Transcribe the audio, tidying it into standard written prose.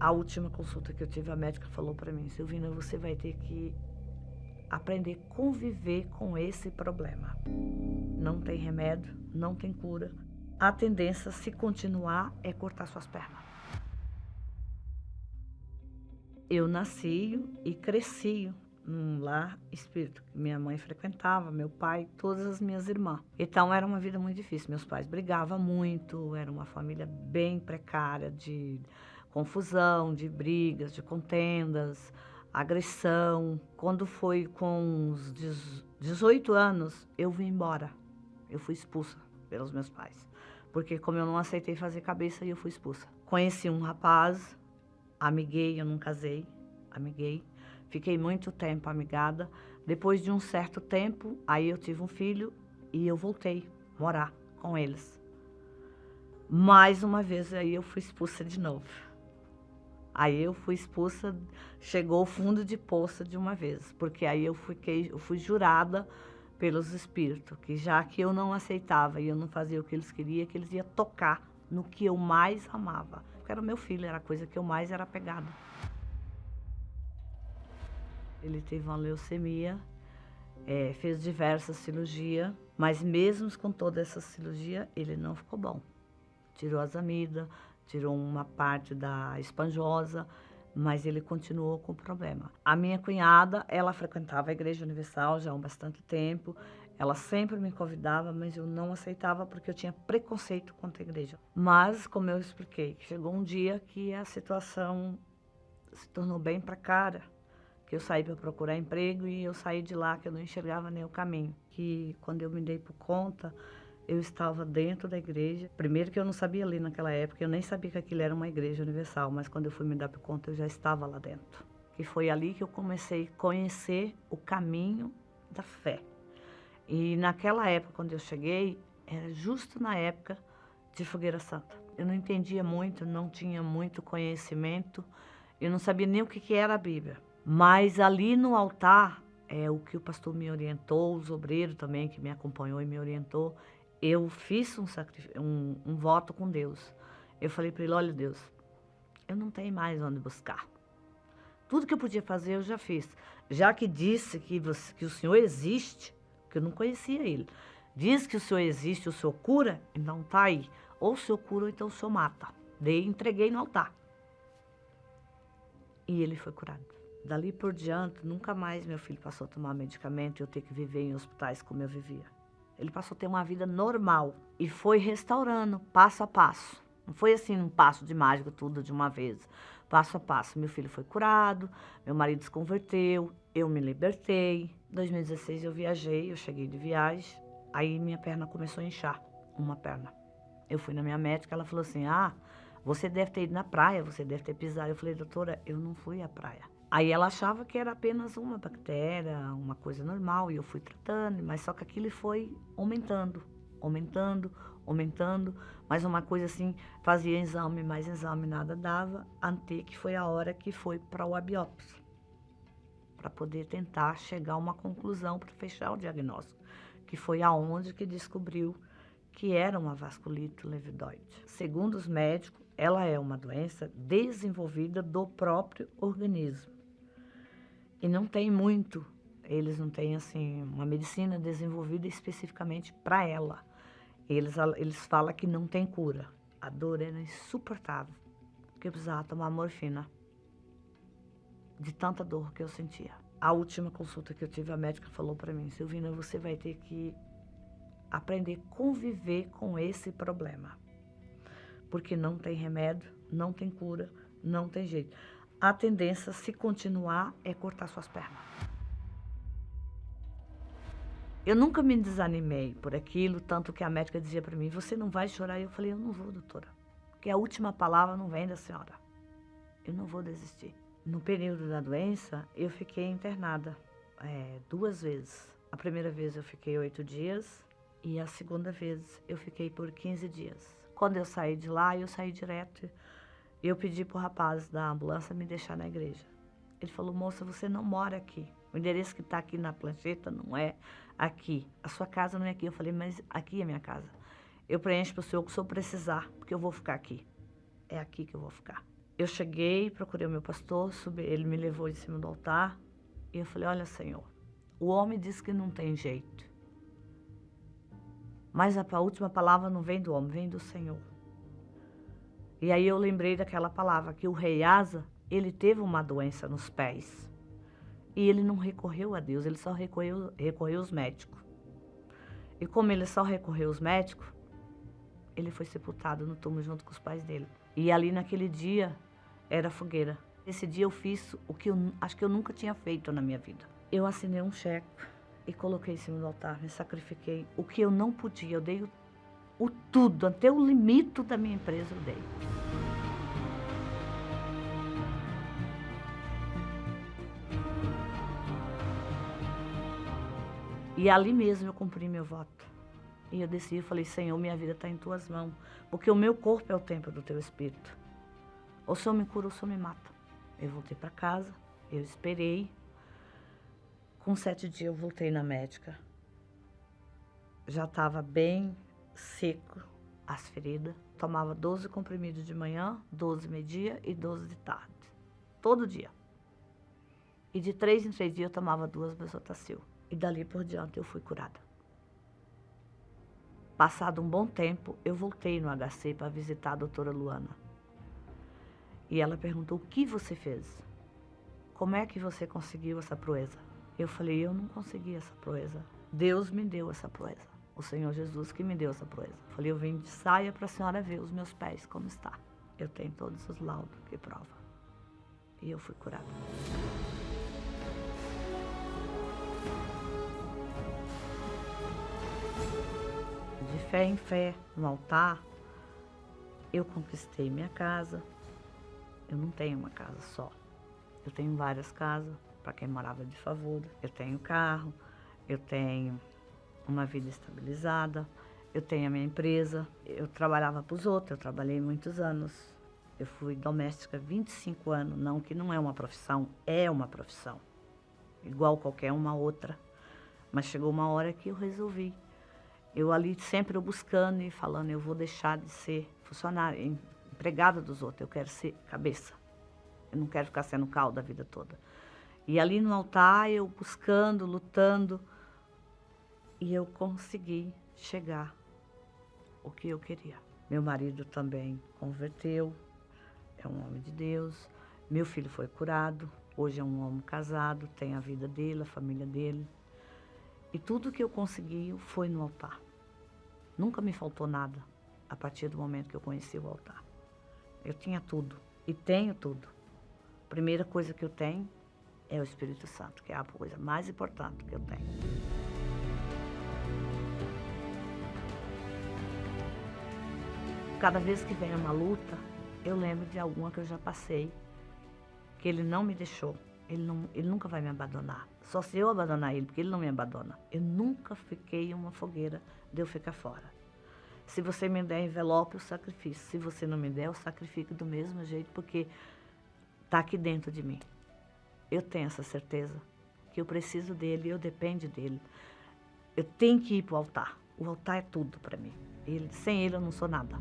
A última consulta que eu tive, a médica falou para mim: Silvina, você vai ter que aprender a conviver com esse problema. Não tem remédio, não tem cura. A tendência, se continuar, é cortar suas pernas. Eu nasci e cresci num lar espírita. Minha mãe frequentava, meu pai, todas as minhas irmãs. Então era uma vida muito difícil. Meus pais brigavam muito, era uma família bem precária, de confusão, de brigas, de contendas, agressão. Quando foi com uns 18 anos, eu vim embora. Eu fui expulsa pelos meus pais. Porque como eu não aceitei fazer cabeça, eu fui expulsa. Conheci um rapaz, amiguei, eu não casei, amiguei. Fiquei muito tempo amigada. Depois de um certo tempo, aí eu tive um filho e eu voltei a morar com eles. Mais uma vez, aí eu fui expulsa de novo. Aí eu fui expulsa, chegou o fundo de poça de uma vez, porque aí eu fui jurada pelos espíritos, que já que eu não aceitava e eu não fazia o que eles queriam, que eles iam tocar no que eu mais amava. Porque era meu filho, era a coisa que eu mais era apegada. Ele teve uma leucemia, fez diversas cirurgias, mas mesmo com toda essa cirurgia, ele não ficou bom. Tirou as amidas, tirou uma parte da esponjosa, mas ele continuou com o problema. A minha cunhada, ela frequentava a Igreja Universal já há bastante tempo, ela sempre me convidava, mas eu não aceitava porque eu tinha preconceito contra a igreja. Mas, como eu expliquei, chegou um dia que a situação se tornou bem precária, que eu saí para procurar emprego e eu saí de lá que eu não enxergava nem o caminho. Que quando eu me dei por conta, eu estava dentro da igreja. Primeiro que eu não sabia ler naquela época, eu nem sabia que aquilo era uma igreja universal, mas quando eu fui me dar por conta, eu já estava lá dentro. Que foi ali que eu comecei a conhecer o caminho da fé. E naquela época, quando eu cheguei, era justo na época de Fogueira Santa. Eu não entendia muito, não tinha muito conhecimento, eu não sabia nem o que era a Bíblia. Mas ali no altar, o que o pastor me orientou, os obreiros também que me acompanhou e me orientou, eu fiz um voto com Deus. Eu falei para ele: olha, Deus, eu não tenho mais onde buscar. Tudo que eu podia fazer eu já fiz. Já que disse que o Senhor existe, que eu não conhecia ele, diz que o Senhor existe, o Senhor cura, então tá aí. Ou o Senhor cura ou então o Senhor mata. Daí entreguei no altar. E ele foi curado. Dali por diante, nunca mais meu filho passou a tomar medicamento e eu ter que viver em hospitais como eu vivia. Ele passou a ter uma vida normal e foi restaurando passo a passo. Não foi assim um passo de mágica, tudo de uma vez. Passo a passo. Meu filho foi curado, meu marido se converteu, eu me libertei. Em 2016 eu viajei, eu cheguei de viagem, aí minha perna começou a inchar, uma perna. Eu fui na minha médica, ela falou assim: você deve ter ido na praia, você deve ter pisado. Eu falei: doutora, eu não fui à praia. Aí ela achava que era apenas uma bactéria, uma coisa normal, e eu fui tratando, mas só que aquilo foi aumentando, mas uma coisa assim, fazia exame, mais exame, nada dava, até que foi a hora que foi para o biópsia, para poder tentar chegar a uma conclusão para fechar o diagnóstico, que foi aonde que descobriu que era uma vasculite levidoide. Segundo os médicos, ela é uma doença desenvolvida do próprio organismo. E não tem muito, eles não têm assim uma medicina desenvolvida especificamente para ela. Eles falam que não tem cura. A dor era insuportável, porque eu precisava tomar morfina, de tanta dor que eu sentia. A última consulta que eu tive, a médica falou para mim: Silvina, você vai ter que aprender a conviver com esse problema, porque não tem remédio, não tem cura, não tem jeito. A tendência, se continuar, é cortar suas pernas. Eu nunca me desanimei por aquilo, tanto que a médica dizia para mim: você não vai chorar? E eu falei: eu não vou, doutora, porque a última palavra não vem da senhora. Eu não vou desistir. No período da doença, eu fiquei internada 2 vezes. A primeira vez eu fiquei 8 dias e a segunda vez eu fiquei por 15 dias. Quando eu saí de lá, eu saí direto. Eu pedi pro rapaz da ambulância me deixar na igreja. Ele falou: moça, você não mora aqui. O endereço que está aqui na plancheta não é aqui. A sua casa não é aqui. Eu falei: mas aqui é minha casa. Eu preencho para o senhor que o senhor precisar, porque eu vou ficar aqui. É aqui que eu vou ficar. Eu cheguei, procurei o meu pastor, subi, ele me levou em cima do altar e eu falei, olha, Senhor, o homem diz que não tem jeito, mas a última palavra não vem do homem, vem do Senhor. E aí eu lembrei daquela palavra, que o rei Asa, ele teve uma doença nos pés. E ele não recorreu a Deus, ele só recorreu aos médicos. E como ele só recorreu aos médicos, ele foi sepultado no túmulo junto com os pais dele. E ali naquele dia era fogueira. Esse dia eu fiz o que eu acho que eu nunca tinha feito na minha vida. Eu assinei um cheque e coloquei em cima do altar, me sacrifiquei. O que eu não podia, eu dei o tudo, até o limite da minha empresa eu dei. E ali mesmo eu cumpri meu voto. E eu desci e falei, Senhor, minha vida está em tuas mãos, porque o meu corpo é o templo do teu Espírito. Ou o Senhor me cura ou o Senhor me mata. Eu voltei para casa, eu esperei. Com 7 dias eu voltei na médica. Já estava bem seco as feridas. Tomava 12 comprimidos de manhã, 12 meio-dia e 12 de tarde. Todo dia. E de 3 em 3 dias eu tomava 2 Benzetacil. E dali por diante eu fui curada. Passado um bom tempo, eu voltei no HC para visitar a doutora Luana. E ela perguntou, o que você fez? Como é que você conseguiu essa proeza? Eu falei, eu não consegui essa proeza. Deus me deu essa proeza. O Senhor Jesus que me deu essa proeza. Eu falei, eu vim de saia para a senhora ver os meus pés como está. Eu tenho todos os laudos que provam. E eu fui curada. De fé em fé, no altar, eu conquistei minha casa. Eu não tenho uma casa só. Eu tenho várias casas, para quem morava de favor. Eu tenho carro, eu tenho uma vida estabilizada, eu tenho a minha empresa. Eu trabalhava para os outros, eu trabalhei muitos anos. Eu fui doméstica 25 anos, não que não é uma profissão, é uma profissão. Igual qualquer uma outra. Mas chegou uma hora que eu resolvi. Eu ali sempre buscando e falando, eu vou deixar de ser funcionária, empregada dos outros, eu quero ser cabeça. Eu não quero ficar sendo cauda a vida toda. E ali no altar, eu buscando, lutando, e eu consegui chegar o que eu queria. Meu marido também converteu, é um homem de Deus. Meu filho foi curado, hoje é um homem casado, tem a vida dele, a família dele. E tudo que eu consegui foi no altar. Nunca me faltou nada a partir do momento que eu conheci o altar. Eu tinha tudo e tenho tudo. A primeira coisa que eu tenho é o Espírito Santo, que é a coisa mais importante que eu tenho. Cada vez que vem uma luta, eu lembro de alguma que eu já passei, que ele não me deixou. Ele nunca vai me abandonar. Só se eu abandonar ele, porque ele não me abandona. Eu nunca fiquei em uma fogueira de eu ficar fora. Se você me der envelope, eu sacrifício. Se você não me der, eu sacrifico do mesmo jeito, porque está aqui dentro de mim. Eu tenho essa certeza que eu preciso dele, eu dependo dele. Eu tenho que ir para o altar. O altar é tudo para mim. Sem ele eu não sou nada.